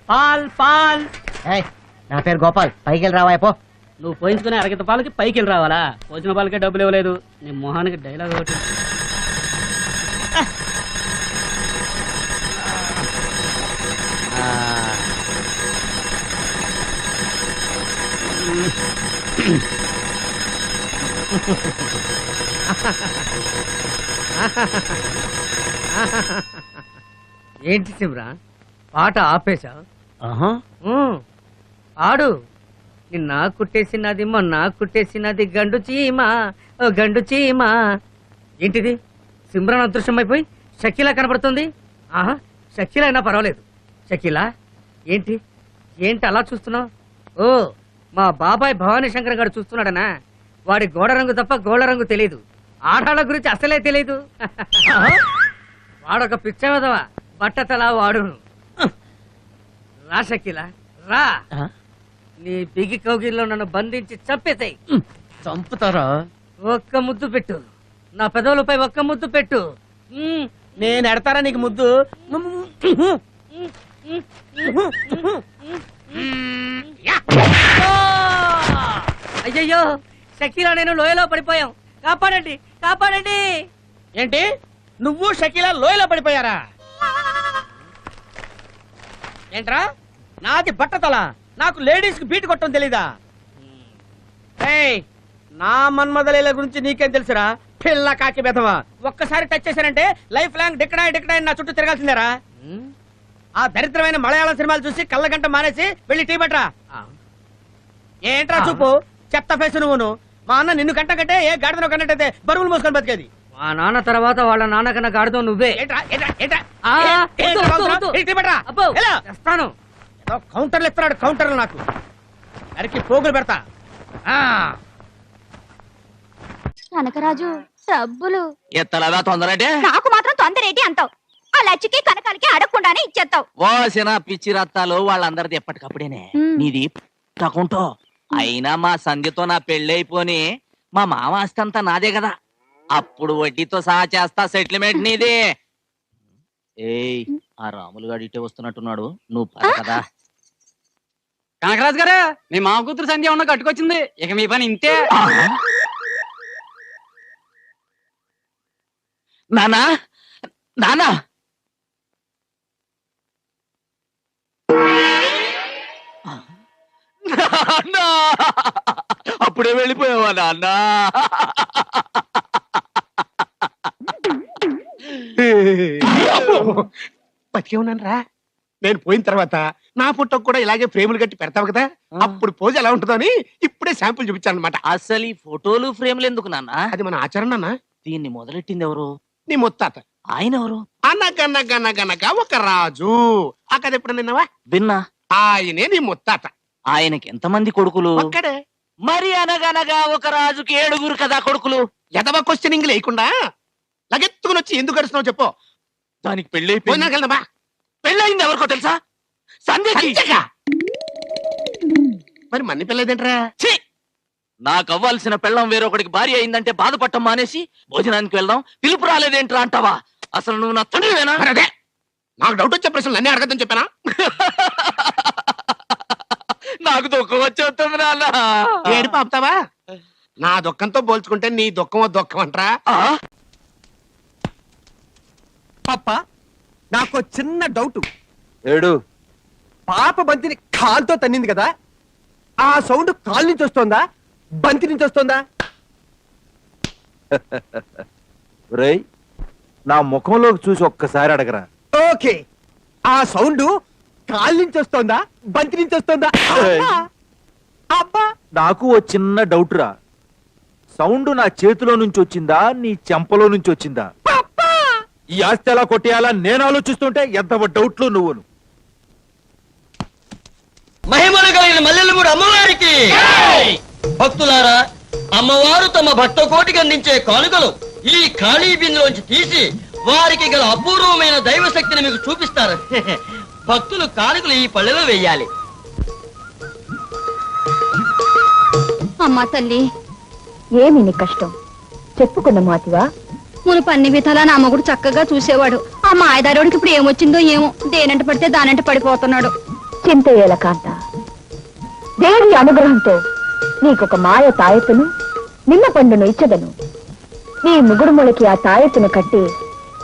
Paul Paul. నా పేరు గోపాల్, పైకి వెళ్ళి రావా పో. నువ్వు పోయించుకునే అరగత పాలకి పైకి వెళ్ళి రావాలా? పోసిన పాలకే డబ్బులు ఇవ్వలేదు. నీ మొహానికి డైలాగ్ ఒకటి. ఏంటి శివరా, పాట ఆపేశా? ఆడు. నిన్న కుట్టేసినది మొన్న కుట్టేసినది గండు చీమా, ఓ గండు చీమా. ఏంటిది, సిమ్రాన్ అదృశ్యమైపోయి షకీలా కనబడుతుంది. ఆహా, షకీలా అయినా పర్వాలేదు. షకీలా ఏంటి ఏంటి అలా చూస్తున్నావు? ఓ, మా బాబాయ్ భవానీ శంకర్ గారు చూస్తున్నాడనా? వాడి గోడ రంగు తప్ప గోడ రంగు తెలీదు, ఆడాళ్ళ గురించి అసలే తెలీదు. వాడొక పిచ్చవదవా, బట్టతలా వాడును. రా షకీలా రా, నీ బిగి కౌగిల్లో నన్ను బంధించి చంపేతాయి. చంపుతారా? ఒక్క ముద్దు పెట్టు, నా పెదవులపై ఒక్క ముద్దు పెట్టు. నేను ఎడతారా నీకు ముద్దు? అయ్యయ్యో, షకీలా నేను లోయలో పడిపోయాం, కాపాడండి కాపాడండి. ఏంటి, నువ్వు షకీలా లోయలో పడిపోయారా? ఏంట్రా, నాది బట్టతల, నాకు లేడీస్ కి బీట్ కొట్టడం తెలీదా? నా మన్మదలీల గురించి నీకేం తెలుసురా పిల్ల కాకి బెదవా? ఒక్కసారి టచ్ చేశానంటే లైఫ్ లాంగ్ డిక్కడాయి నా చుట్టూ తిరగాల్సిందేరా. ఆ దరిద్రమైన మలయాళం సినిమాలు చూసి కళ్ళగంట మానేసి వెళ్ళి టీ పట్రా. ఏంట్రా చూపు, చెత్త ఫేసు నువ్వును. మా అన్న నిన్ను కంట కంటే ఏ గాడిదను కన్నట్టయితే బరువులు మోసుకొని బతికేది. మా నాన్న తర్వాత వాళ్ళ నాన్న కన్నా గాడిదో నువ్వే. కౌంటర్లు ఇస్తున్నాడు, కౌంటర్లు నాకు అరికి పోగులు పెడతా. కనకరాజు డబ్బులు ఎత్తలదా తొందరంటే? నాకు మాత్రం తొందరేటి అంటావు, ఆ లచ్చికి కనకాలకి అడగకుండానే ఇచ్చేస్తావు. ఓసిన పిచ్చి రత్తాలు వాళ్ళందరిది ఎప్పటికప్పుడేనే, నీది తకుంటో. అయినా మా సంధ్యతో నా పెళ్ళైపోని మా మామ ఆస్తంతా నాదే కదా, అప్పుడు వడ్డీతో సహా చేస్తా సెటిల్మెంట్ నీది. ఏయ్, ఆ రాములు గారు ఇటే వస్తున్నట్టున్నాడు, నువ్వు పద కదా. కనకరాజు గారు, మీ మామ కూతురు సంధ్య ఉన్న కట్టుకొచ్చింది, ఇక మీ పని ఇంతే. నానా నానా, అప్పుడే వెళ్ళిపోయావా నాన్న? బతికే ఉన్నాను రా. నేను పోయిన తర్వాత నా ఫోటోకి కూడా ఇలాగే ఫ్రేములు కట్టి పెడతావు కదా, అప్పుడు పోజ్ ఎలా ఉంటుందో అని ఇప్పుడే శాంపుల్ చూపించాను అనమాట. అసలు ఈ ఫోటోలు ఫ్రేమ్లు ఎందుకు నాన్న? అది మన ఆచరణ నాన్న. దీన్ని మొదలెట్టింది ఎవరు? నీ ముత్తాత. ఆయన ఎవరు? అనగనగనగనగా ఒక రాజు. ఆ కథ ఎప్పుడు నిన్నవా? విన్నా. ఆయనే నీ ముత్తాత. ఆయనకి ఎంతమంది కొడుకులు? ఒక్కడే. మరి అనగనగా ఒక రాజుకి 7 కదా కొడుకులు. ఎదవ క్వశ్చనింగ్ లేకుండా లగెత్తుకుని వచ్చి ఎందుకు గడుస్తున్నావు చెప్పు. దానికి పెళ్ళైపోయింది. వెళ్దామా? పెళ్ళయింది ఎవరికో తెలుసా? సంధ్యకి. మరి మన్ని పెళ్ళేదేంట్రా? నాకు అవ్వాల్సిన పెళ్ళం వేరొకడికి భార్య అయిందంటే బాధపడటం మానేసి భోజనానికి వెళ్దాం పిలుపు రాలేదేంట్రా అంటావా? అసలు నువ్వు నా తండ్రివేనా? అదే నాకు డౌట్ వచ్చే ప్రశ్నలు అన్నీ అడగద్దని చెప్పానా? నాకు దుఃఖం వచ్చేస్తుంది నాన్న. ఏడు పాపుతావా? నా దుఃఖంతో పోల్చుకుంటే నీ దుఃఖం దుఃఖం అంటరా? పాప, నాకు చిన్న డౌట్. ఏడు. పాప బంతిని కాలుతో తన్నింది కదా, ఆ సౌండ్ కాలు నుంచి వస్తోందా బంతి నుంచి వస్తోందా? రేయ్, నా ముఖంలోకి చూసి ఒక్కసారి అడగరా. ఓకే, ఆ సౌండ్ కాలు నుంచి వస్తోందా బంతి నుంచి వస్తోందా? అబ్బా, నాకు ఓ చిన్న డౌట్ రా. సౌండ్ నా చేతిలో నుంచి వచ్చిందా నీ చెంపలో నుంచి వచ్చిందా? ఈ ఆస్తి ఎలా కొట్టేయాలా నేను ఆలోచిస్తుంటే ఎంత డౌట్లు నువ్వును. మహిమలు కలిగిన మల్లెలమూడి అమ్మవారికి భక్తులారా, అమ్మవారు తమ భక్త కోటికి అందించే కానుకలు ఈ ఖాళీ బిందులోంచి తీసి వారికి గల అపూర్వమైన దైవశక్తిని మీకు చూపిస్తారు. భక్తులు కానుకలు ఈ పళ్ళెలో వేయాలి. అమ్మా తల్లి, ఏమి నీ కష్టం చెప్పుకున్న మాతివా? మునుపు అన్ని విధాలా నా మగుడు చక్కగా చూసేవాడు. ఆ మాయదారోడికి ఇప్పుడు ఏమొచ్చిందో ఏమో, దేనంట పడితే దానంట పడిపోతున్నాడు. చింతయేల కాంత, దేవి అనుగ్రహంతో నీకొక మాయ తాయెత్తును నిమ్మ పండును ఇచ్చదను. నీ ముగుడుములకి ఆ తాయెత్తును కట్టి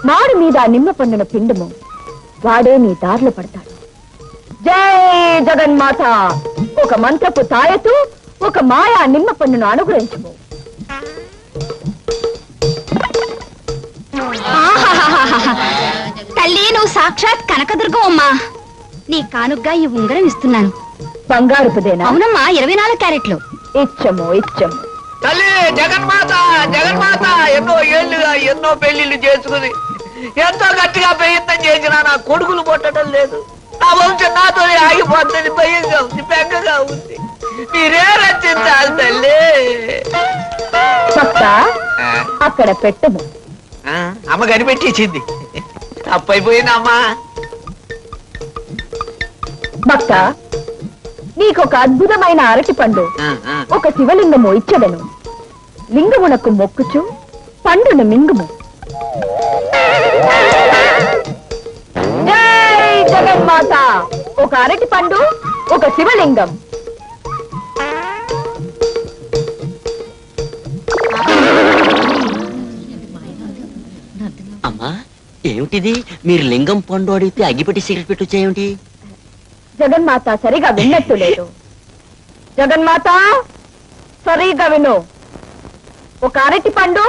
మాడు మీద ఆ నిమ్మ పండును పిండుము, వాడే నీ దారిలో పడతాడు. జై జగన్మాత. ఒక మంత్రపు తాయెత్తు, ఒక మాయా నిమ్మ పండును అనుగ్రహించుము. తల్లి, నువ్వు సాక్షాత్ కనకదుర్గం అమ్మా. నీ కానుగ్గా ఈ ఉంగరం ఇస్తున్నాను. బంగారుపుదేనా? అవునమ్మా, 24 క్యారెట్లు. ఇచ్చము ఇచ్చము. తల్లి జగన్మాత, జగన్మాత ఎన్నో ఏళ్లుగా ఎన్నో పెళ్లిళ్ళు చేసుకుని ఎంతో గట్టిగా ప్రయత్నం చేసినా నా కొడుకులు పుట్టడం లేదు. నా వంశం నాతో ఆగిపోతుంది. భయంగా ఉంది, బెంగగా ఉంది. మీరే రచించాలి తల్లి. భక్త, అక్కడ పెట్టము. అమ్మ కనిపెట్టేసింది. తప్పైపోయిందమ్మా. భక్త, నీకొక అద్భుతమైన అరటి పండు, ఒక శివలింగము ఇచ్చదను. లింగమునకు మొక్కుచు పండును మింగుము. జై జగన్మాత. ఒక అరటి పండు, ఒక శివలింగం. అమ్మా, ఏమిటిది? మీరు లింగం పండు అడిగితే అగ్గిపెట్టి సిగరెట్ పెట్టు చేయండి. జగన్మాత సరిగా విన్నట్టు లేదు. జగన్మాత సరిగా విను. ఒక అరటి పండు,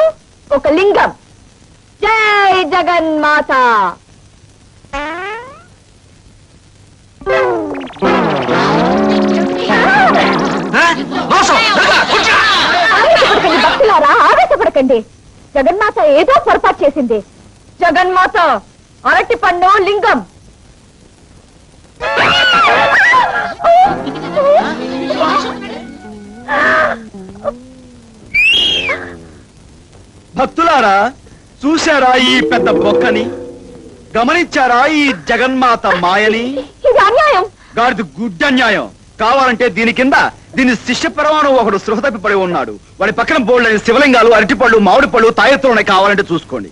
ఒక లింగం. జై జగన్మాత. ఆవేశపడకండి భక్తులారా, ఆవేశపడకండి. జగన్మాత ఏదో పొరపాటు చేసింది. జగన్మాత అరటి పండు, లింగం. భక్తులారా, చూశారా ఈ పెద్ద బొక్కని? గమనించారా ఈ జగన్మాత మాయని? ఇది అన్యాయం. గాడిది గుడ్డన్యాయం. కావాలంటే దీని కింద దీని శిష్య పరమాణు ఒకడు సృహ తప్పిపడి ఉన్నాడు. వాడి పక్కన బోల్డని శివలింగాలు, అరటిపళ్ళు, మామిడి పళ్ళు, తాయెత్తులు ఉన్నాయి. కావాలంటే చూసుకోండి.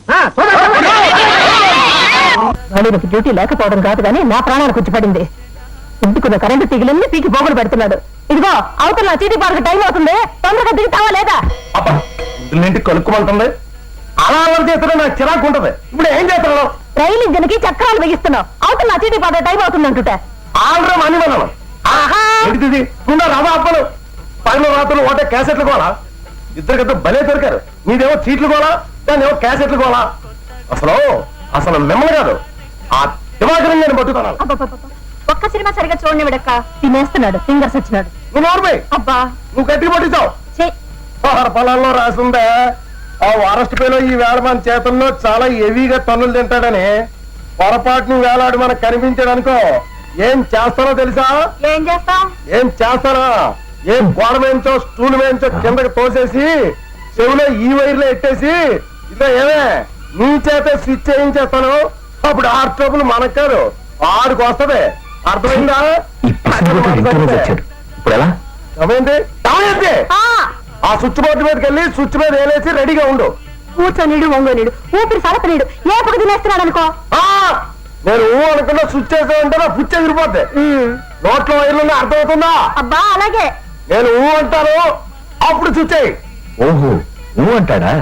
వాడికి డ్యూటీ లేకపోవడం కాదు కానీ నా ప్రాణానికి కూర్చిపడింది. ఇంటికున్న కరెంటు తీగలన్నీ పీకి పోగులు పెడుతున్నాడు. ఇదిగో అవతల నా చీటీ పార్కు టైం అవుతుంది, తొందరగా దిగుతావా లేదా? ఇంటికి కలుక్కుమంటుంది. అలా అలా చేస్తున్నా నాకు చిరాకు ఉంటది. ఇప్పుడు ఏం చేస్తున్నావు? రైలు ఇంజన్ కి చక్రాలు బిగిస్తున్నావు. అవతల నా చీటీ పార్కు టైం అవుతుంది అంటుంటే ఆల్రెడీ అని మనం రావా అప్పలు పగల రాత్రులు ఒకటే క్యాసెట్లు కోలా. ఇద్దరికిద్దరు భలే దొరికారు. మీదేమో చీట్లు కోలా, దాన్ని ఏమో క్యాసెట్లు కోలా. అసలు మిమ్మల్ని కాదు, ఆ దివాకరం నేను పట్టుకున్నాను. ఒక్క సినిమా సరిగా చూడండి విడక్క, తినేస్తున్నాడు. ఫింగర్స్ వచ్చినాడు. నువ్వు నోర్మే. అబ్బా, నువ్వు గట్టిగా పట్టించావు. ఆహార పొలాల్లో రాసిందే ఆ అరెస్ట్ పేలో ఈ వేళ మన చేతుల్లో చాలా హెవీగా తన్నులు తింటాడని. పొరపాటును వేలాడు మనకు కనిపించాడనుకో, ఏం చేస్తానో తెలుసా? ఏం చేస్తాం? ఏం చేస్తానా? ఏం గోడ వేయించో స్టూల్ వేయించో కిందకి తోసేసి చెవిలో ఈ వైర్లో ఎట్టేసి ఇదో ఏమే నీ చేత స్విచ్ చేయించేస్తాను. అప్పుడు ఆ ట్రబుల్ మనకు కాదు, ఆడికి వస్తది. అర్థమైందా? ఇప్పుడు ఎలా సమయంది? ఆ స్విచ్ బోర్డు మీదకి వెళ్ళి స్విచ్ మీద వేలేసి రెడీగా ఉండు. కూర్చొనిడు, వంగోనిడు, ఊపిరి సలపనీడు, ఏపకు తినేస్తున్నాడు అనుకో. నేను అనుకున్నా స్విచ్ చేసానంటే నా పుచ్చి ఎగిరిపోద్ది. నోట్లో వైర్లు అర్థమవుతుందా? అబ్బా అలాగే. నేను అంటాను, అప్పుడు స్విచ్ అయ్యి. ఓహో, నువ్వు అంటాడా?